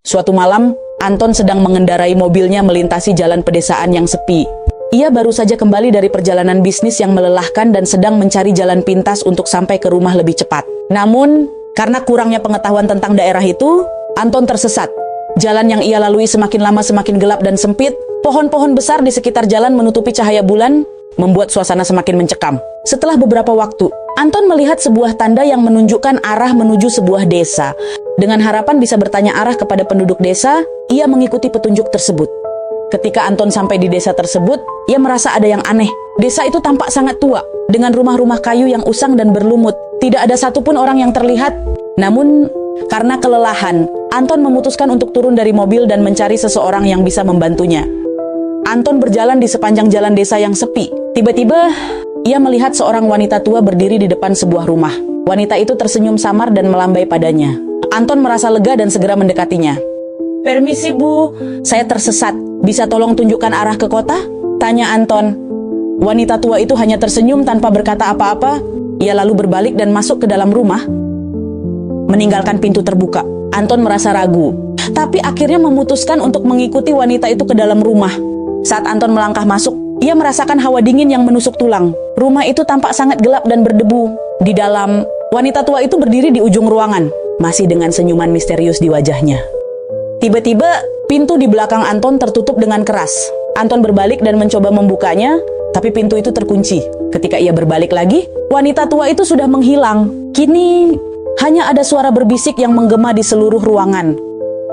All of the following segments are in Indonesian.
Suatu malam, Anton sedang mengendarai mobilnya melintasi jalan pedesaan yang sepi. Ia baru saja kembali dari perjalanan bisnis yang melelahkan dan sedang mencari jalan pintas untuk sampai ke rumah lebih cepat. Namun, karena kurangnya pengetahuan tentang daerah itu, Anton tersesat. Jalan yang ia lalui semakin lama semakin gelap dan sempit. Pohon-pohon besar di sekitar jalan menutupi cahaya bulan, membuat suasana semakin mencekam. Setelah beberapa waktu, Anton melihat sebuah tanda yang menunjukkan arah menuju sebuah desa. Dengan harapan bisa bertanya arah kepada penduduk desa, ia mengikuti petunjuk tersebut. Ketika Anton sampai di desa tersebut, ia merasa ada yang aneh. Desa itu tampak sangat tua, dengan rumah-rumah kayu yang usang dan berlumut. Tidak ada satupun orang yang terlihat. Namun, karena kelelahan, Anton memutuskan untuk turun dari mobil dan mencari seseorang yang bisa membantunya. Anton berjalan di sepanjang jalan desa yang sepi. Tiba-tiba, ia melihat seorang wanita tua berdiri di depan sebuah rumah. Wanita itu tersenyum samar dan melambai padanya. Anton merasa lega dan segera mendekatinya. "Permisi, Bu. Saya tersesat. Bisa tolong tunjukkan arah ke kota?" tanya Anton. Wanita tua itu hanya tersenyum tanpa berkata apa-apa. Ia lalu berbalik dan masuk ke dalam rumah, meninggalkan pintu terbuka. Anton merasa ragu, tapi akhirnya memutuskan untuk mengikuti wanita itu ke dalam rumah. Saat Anton melangkah masuk, ia merasakan hawa dingin yang menusuk tulang. Rumah itu tampak sangat gelap dan berdebu. Di dalam, wanita tua itu berdiri di ujung ruangan, masih dengan senyuman misterius di wajahnya. Tiba-tiba, pintu di belakang Anton tertutup dengan keras. Anton berbalik dan mencoba membukanya, tapi pintu itu terkunci. Ketika ia berbalik lagi, wanita tua itu sudah menghilang. Kini, hanya ada suara berbisik yang menggema di seluruh ruangan.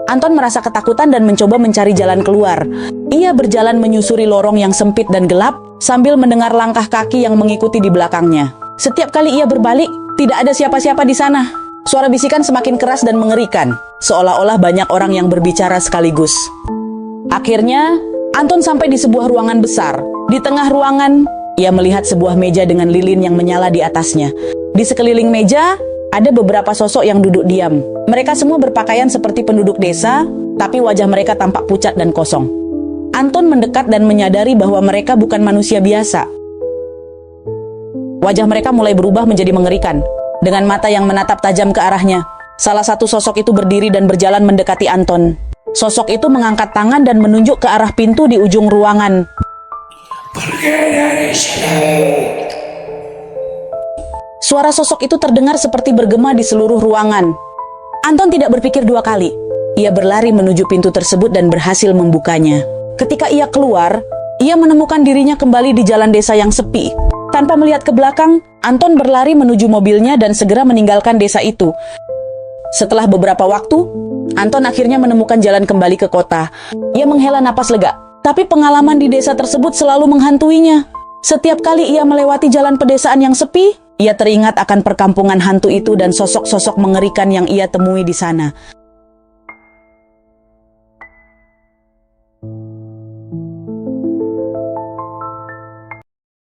Anton merasa ketakutan dan mencoba mencari jalan keluar. Ia berjalan menyusuri lorong yang sempit dan gelap, sambil mendengar langkah kaki yang mengikuti di belakangnya. Setiap kali ia berbalik, tidak ada siapa-siapa di sana. Suara bisikan semakin keras dan mengerikan, seolah-olah banyak orang yang berbicara sekaligus. Akhirnya, Anton sampai di sebuah ruangan besar. Di tengah ruangan, ia melihat sebuah meja dengan lilin yang menyala di atasnya. Di sekeliling meja, ada beberapa sosok yang duduk diam. Mereka semua berpakaian seperti penduduk desa, tapi wajah mereka tampak pucat dan kosong. Anton mendekat dan menyadari bahwa mereka bukan manusia biasa. Wajah mereka mulai berubah menjadi mengerikan. Dengan mata yang menatap tajam ke arahnya, salah satu sosok itu berdiri dan berjalan mendekati Anton. Sosok itu mengangkat tangan dan menunjuk ke arah pintu di ujung ruangan. "Pergi dari sini." Suara sosok itu terdengar seperti bergema di seluruh ruangan. Anton tidak berpikir dua kali. Ia berlari menuju pintu tersebut dan berhasil membukanya. Ketika ia keluar, ia menemukan dirinya kembali di jalan desa yang sepi. Tanpa melihat ke belakang, Anton berlari menuju mobilnya dan segera meninggalkan desa itu. Setelah beberapa waktu, Anton akhirnya menemukan jalan kembali ke kota. Ia menghela napas lega, tapi pengalaman di desa tersebut selalu menghantuinya. Setiap kali ia melewati jalan pedesaan yang sepi, ia teringat akan perkampungan hantu itu dan sosok-sosok mengerikan yang ia temui di sana.